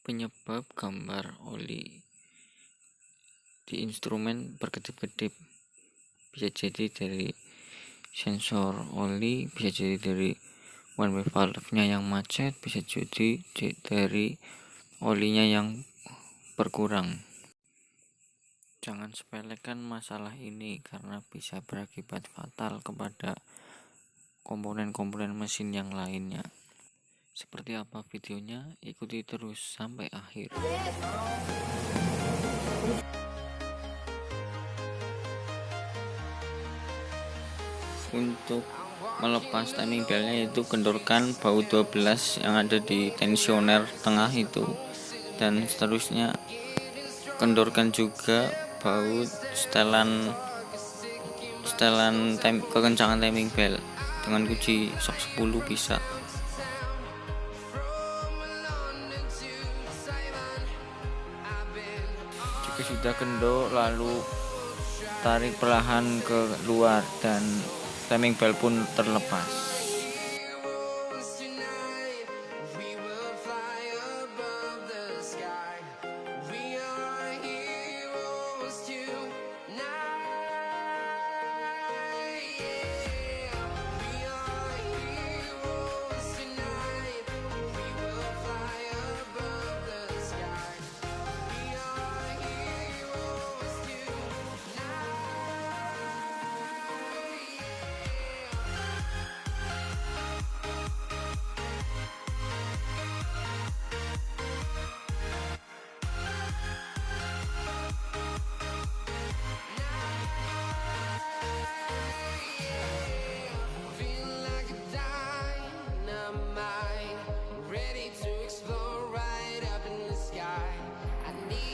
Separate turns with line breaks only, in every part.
Penyebab gambar oli di instrumen berkedip-kedip bisa jadi dari sensor oli, bisa jadi dari one way valve-nya yang macet, bisa jadi dari olinya yang berkurang. Jangan sepelekan masalah ini karena bisa berakibat fatal kepada komponen-komponen mesin yang lainnya. Seperti apa videonya? Ikuti terus sampai akhir. Untuk melepas timing belnya itu kendorkan baut 12 yang ada di tensioner tengah itu, dan seterusnya kendorkan juga baut setelan kekencangan timing bel dengan kunci sok 10 bisa. Jika sudah kendor, lalu tarik perlahan ke luar dan timing bel pun terlepas.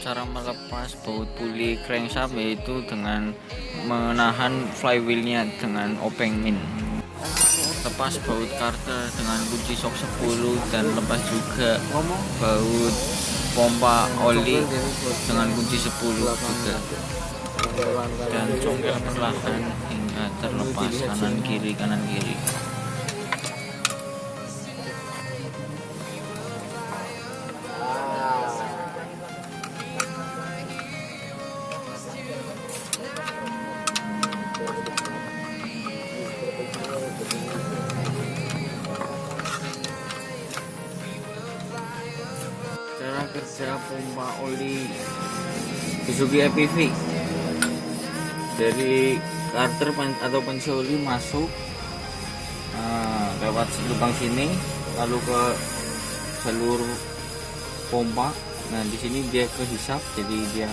Cara melepas baut puli crankshaft yaitu dengan menahan flywheelnya dengan obeng min. Lepas baut karter dengan kunci sok 10 dan lepas juga baut pompa oli dengan kunci 10 juga. Dan congkel perlahan hingga terlepas kanan kiri. Cara kerja pompa oli Suzuki EPV, dari karter atau panci oli masuk lewat lubang sini lalu ke jalur pompa. Nah di sini dia kehisap, jadi dia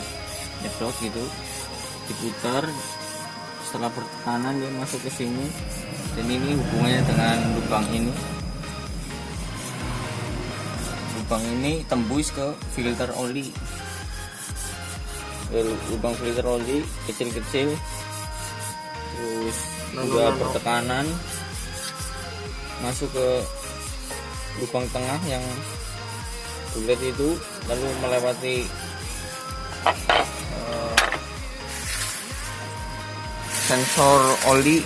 nyedot gitu, diputar. Setelah pertekanan dia masuk ke sini, dan ini hubungannya dengan lubang ini. Lubang ini tembus ke filter oli. Lubang filter oli kecil-kecil, terus juga pertekanan masuk ke lubang tengah yang bulat itu, lalu melewati sensor oli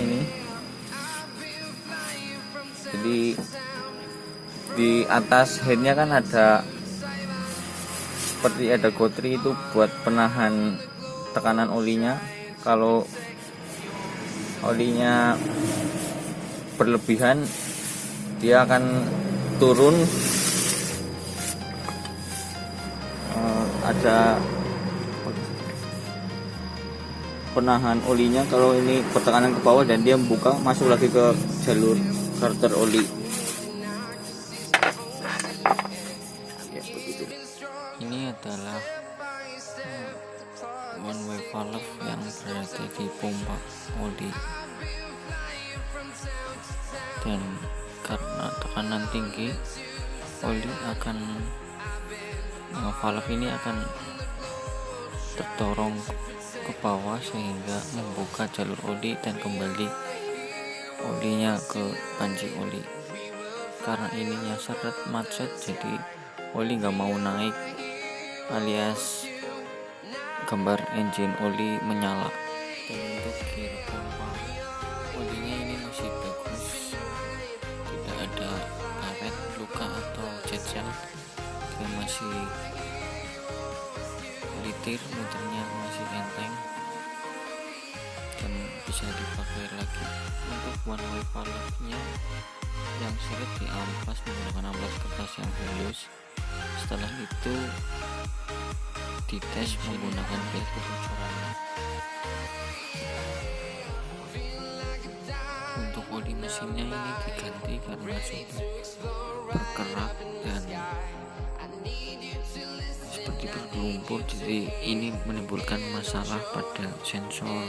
ini. Jadi di atas headnya kan ada seperti ada gotri, itu buat penahan tekanan olinya. Kalau olinya berlebihan dia akan turun. Ada penahan olinya kalau ini pertekanan ke bawah, dan dia membuka masuk lagi ke jalur karter oli. Ini adalah one way valve yang berada di pompa oli, dan karena tekanan tinggi valve ini akan terdorong ke bawah sehingga membuka jalur oli dan kembali olinya ke panci oli. Karena ininya seret macet, jadi oli nggak mau naik, alias gambar engine oli menyala. Dan untuk gear pompa olinya ini masih bagus, tidak ada karet, luka atau cacat. juga masih litir, muternya masih enteng dan bisa dipakai lagi. Untuk one way valve-nya yang seret diamplas menggunakan amplas kertas yang halus. Setelah itu dites menggunakan tes kebocorannya. Untuk oli mesinnya ini diganti karena sudah berkerak dan seperti bergelumpur, jadi ini menimbulkan masalah pada sensor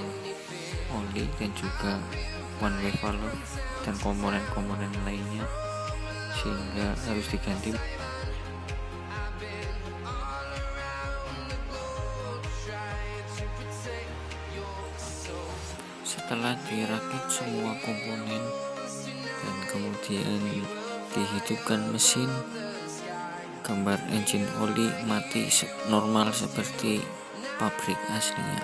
oli dan juga one way valve dan komponen-komponen lainnya, sehingga harus diganti. Setelah dirakit semua komponen dan kemudian dihidupkan mesin, gambar engine oli mati normal seperti pabrik aslinya.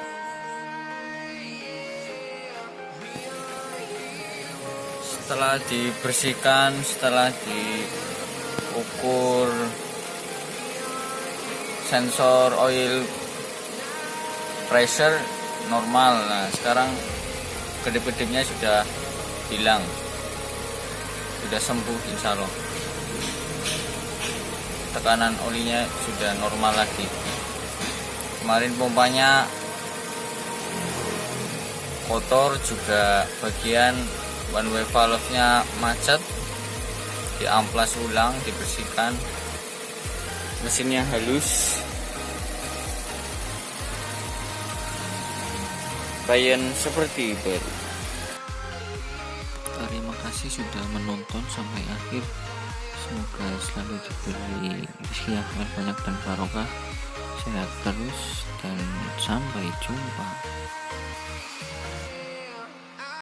Setelah dibersihkan, setelah diukur sensor oil pressure normal. Nah, sekarang kedip-kedipnya sudah hilang, sudah sembuh insya Allah. Tekanan olinya sudah normal lagi. Kemarin pompanya kotor, juga bagian one way valve-nya macet, diamplas ulang, dibersihkan. Mesinnya halus, Ryan seperti baru. Terima kasih sudah menonton sampai akhir. Semoga selalu diberi rezeki yang banyak dan barokah. Sehat terus dan sampai jumpa.